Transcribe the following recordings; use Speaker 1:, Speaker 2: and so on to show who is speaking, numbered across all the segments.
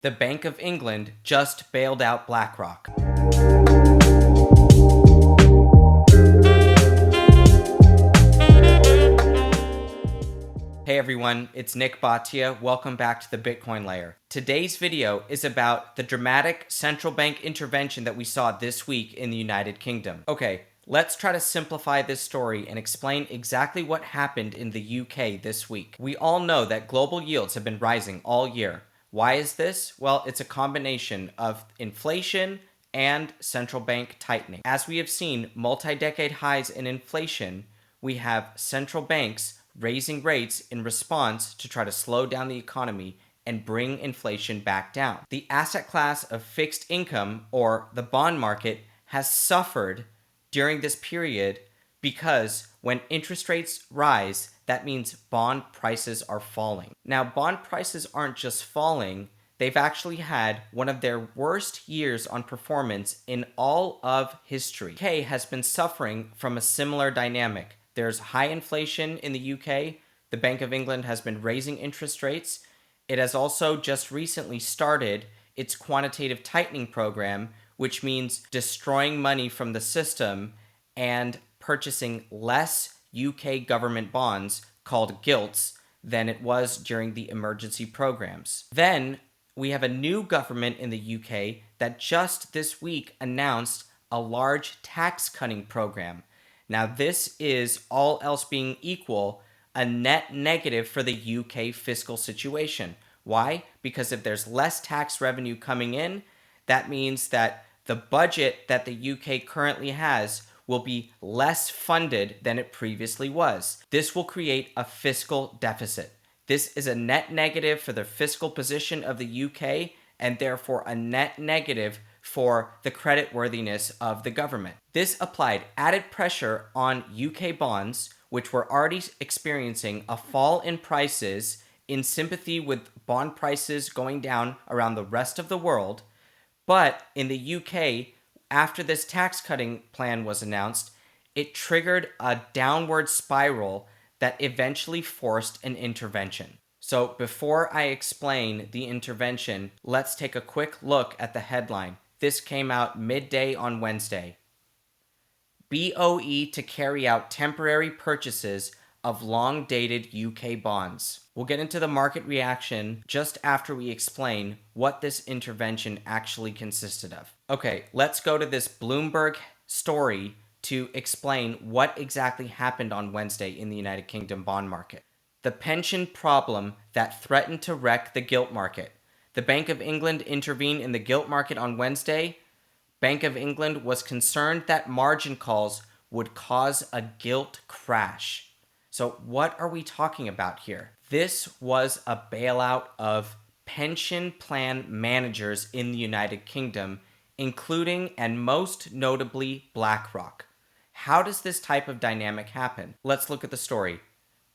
Speaker 1: The Bank of England just bailed out BlackRock. Hey everyone, it's Nick Bhatia. Welcome back to the Bitcoin Layer. Today's video is about the dramatic central bank intervention that we saw this week in the United Kingdom. Okay, let's try to simplify this story and explain exactly what happened in the UK this week. We all know that global yields have been rising all year. Why is this? Well, it's a combination of inflation and central bank tightening. As we have seen multi-decade highs in inflation, we have central banks raising rates in response to try to slow down the economy and bring inflation back down. The asset class of fixed income, or the bond market, has suffered during this period because when interest rates rise, that means bond prices are falling. Now, bond prices aren't just falling, they've actually had one of their worst years on performance in all of history. The UK has been suffering from a similar dynamic. There's high inflation in the UK. The Bank of England has been raising interest rates. It has also just recently started its quantitative tightening program, which means destroying money from the system and purchasing less UK government bonds called gilts than it was during the emergency programs. Then we have a new government in the UK that just this week announced a large tax cutting program. Now, this is, all else being equal, a net negative for the UK fiscal situation. Why? Because if there's less tax revenue coming in, that means that the budget that the UK currently has will be less funded than it previously was. This will create a fiscal deficit. This is a net negative for the fiscal position of the UK and therefore a net negative for the creditworthiness of the government. This applied added pressure on UK bonds, which were already experiencing a fall in prices in sympathy with bond prices going down around the rest of the world. But in the UK, after this tax cutting plan was announced, it triggered a downward spiral that eventually forced an intervention. So before I explain the intervention, let's take a quick look at the headline. This came out midday on Wednesday. BOE to carry out temporary purchases of long-dated UK bonds. We'll get into the market reaction just after we explain what this intervention actually consisted of. Okay, let's go to this Bloomberg story to explain what exactly happened on Wednesday in the United Kingdom bond market. The pension problem that threatened to wreck the gilt market. The Bank of England intervened in the gilt market on Wednesday. Bank of England was concerned that margin calls would cause a gilt crash. So what are we talking about here? This was a bailout of pension plan managers in the United Kingdom, including and most notably BlackRock. How does this type of dynamic happen? Let's look at the story.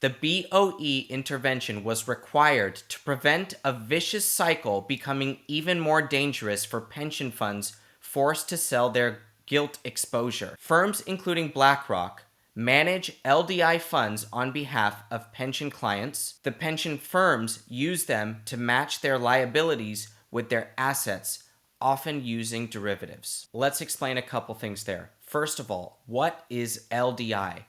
Speaker 1: The BOE intervention was required to prevent a vicious cycle becoming even more dangerous for pension funds forced to sell their gilt exposure. Firms including BlackRock manage LDI funds on behalf of pension clients. The pension firms use them to match their liabilities with their assets, often using derivatives. Let's explain a couple things there. First of all, what is LDI?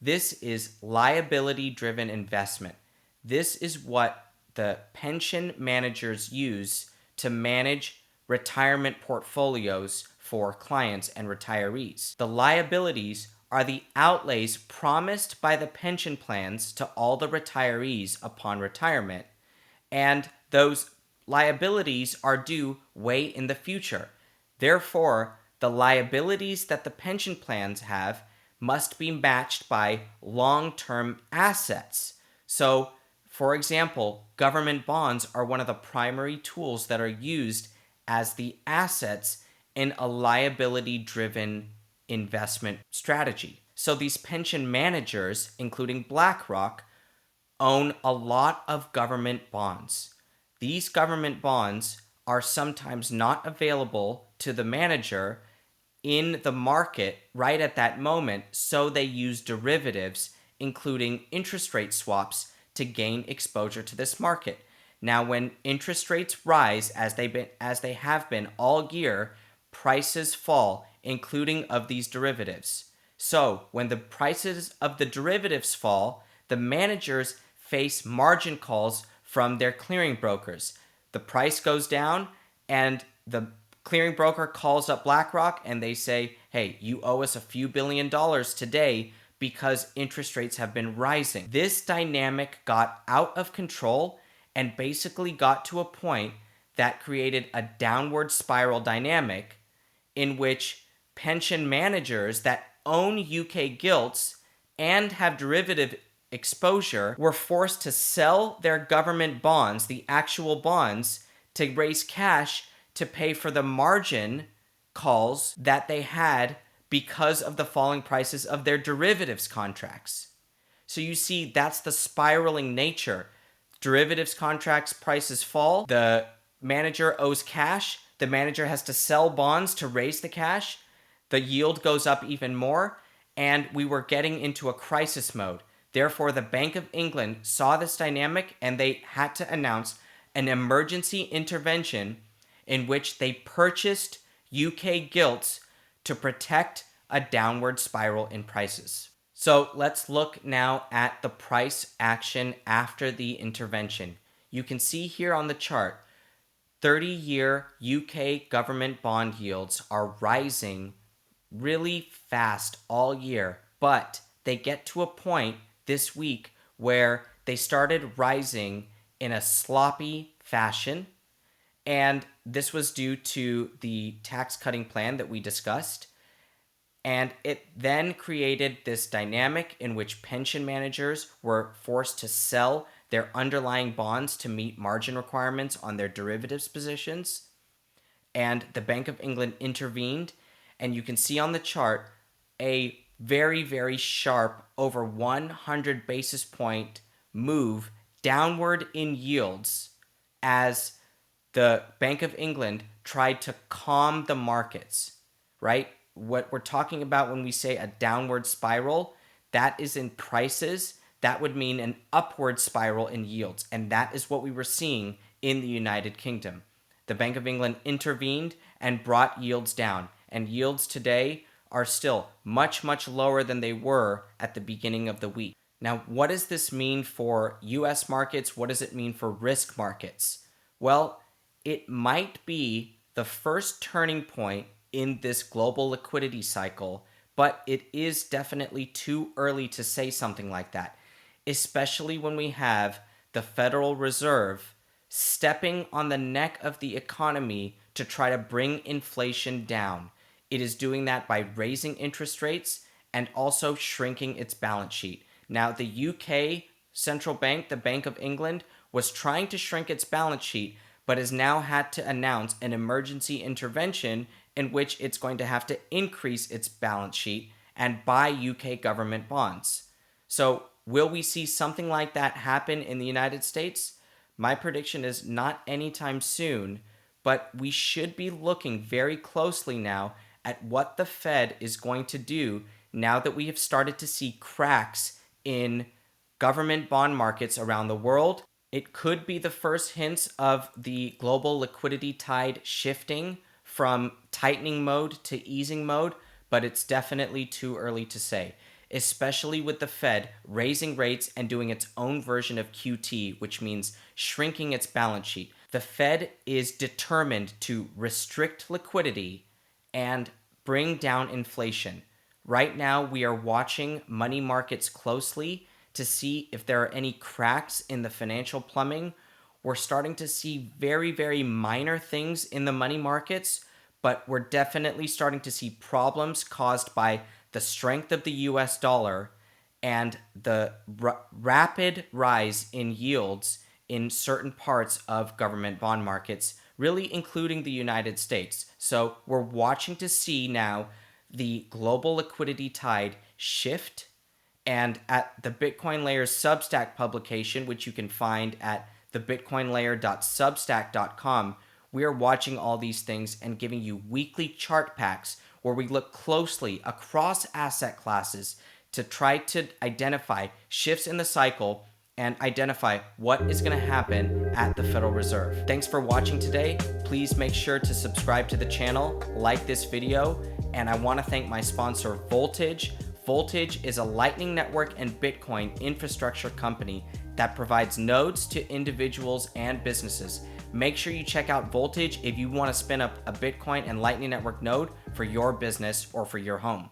Speaker 1: This is liability-driven investment. This is what the pension managers use to manage retirement portfolios for clients and retirees. The liabilities are the outlays promised by the pension plans to all the retirees upon retirement, and those liabilities are due way in the future. Therefore, the liabilities that the pension plans have must be matched by long-term assets. So, for example, government bonds are one of the primary tools that are used as the assets in a liability-driven investment strategy. So these pension managers, including BlackRock, own a lot of government bonds. These government bonds are sometimes not available to the manager in the market right at that moment, so they use derivatives, including interest rate swaps, to gain exposure to this market. Now, when interest rates rise, as they have been all year, prices fall, including of these derivatives. So, when the prices of the derivatives fall, the managers face margin calls from their clearing brokers. The price goes down, and the clearing broker calls up BlackRock and they say, hey, you owe us a few $1 billion today because interest rates have been rising. This dynamic got out of control and basically got to a point that created a downward spiral dynamic in which pension managers that own UK gilts and have derivative exposure were forced to sell their government bonds, the actual bonds, to raise cash to pay for the margin calls that they had because of the falling prices of their derivatives contracts. So you see, that's the spiraling nature. Derivatives contracts prices fall, the manager owes cash, the manager has to sell bonds to raise the cash, the yield goes up even more, and we were getting into a crisis mode. Therefore, the Bank of England saw this dynamic and they had to announce an emergency intervention in which they purchased UK gilts to protect a downward spiral in prices. So let's look now at the price action after the intervention. You can see here on the chart, 30-year UK government bond yields are rising really fast all year, but they get to a point this week where they started rising in a sloppy fashion. And this was due to the tax cutting plan that we discussed. And it then created this dynamic in which pension managers were forced to sell their underlying bonds to meet margin requirements on their derivatives positions. And the Bank of England intervened. And you can see on the chart a very, very sharp, over 100 basis point move downward in yields as the Bank of England tried to calm the markets, right? What we're talking about when we say a downward spiral, that is in prices. That would mean an upward spiral in yields. And that is what we were seeing in the United Kingdom. The Bank of England intervened and brought yields down. And yields today are still much, much lower than they were at the beginning of the week. Now, what does this mean for US markets? What does it mean for risk markets? Well, it might be the first turning point in this global liquidity cycle, but it is definitely too early to say something like that, especially when we have the Federal Reserve stepping on the neck of the economy to try to bring inflation down. It is doing that by raising interest rates and also shrinking its balance sheet. Now, the UK central bank, the Bank of England, was trying to shrink its balance sheet, but has now had to announce an emergency intervention in which it's going to have to increase its balance sheet and buy UK government bonds. So, will we see something like that happen in the United States? My prediction is not anytime soon, but we should be looking very closely now at what the Fed is going to do now that we have started to see cracks in government bond markets around the world. It could be the first hints of the global liquidity tide shifting from tightening mode to easing mode, but it's definitely too early to say, especially with the Fed raising rates and doing its own version of QT, which means shrinking its balance sheet. The Fed is determined to restrict liquidity and bring down inflation. Right now, we are watching money markets closely to see if there are any cracks in the financial plumbing. We're starting to see very, very minor things in the money markets, but we're definitely starting to see problems caused by the strength of the US dollar and the rapid rise in yields in certain parts of government bond markets, really including the United States. So we're watching to see now the global liquidity tide shift. And at the Bitcoin Layer's Substack publication, which you can find at thebitcoinlayer.substack.com, we are watching all these things and giving you weekly chart packs where we look closely across asset classes to try to identify shifts in the cycle and identify what is going to happen at the Federal Reserve. Thanks for watching today. Please make sure to subscribe to the channel, like this video, and I want to thank my sponsor, Voltage. Voltage is a Lightning Network and Bitcoin infrastructure company that provides nodes to individuals and businesses. Make sure you check out Voltage if you want to spin up a Bitcoin and Lightning Network node for your business or for your home.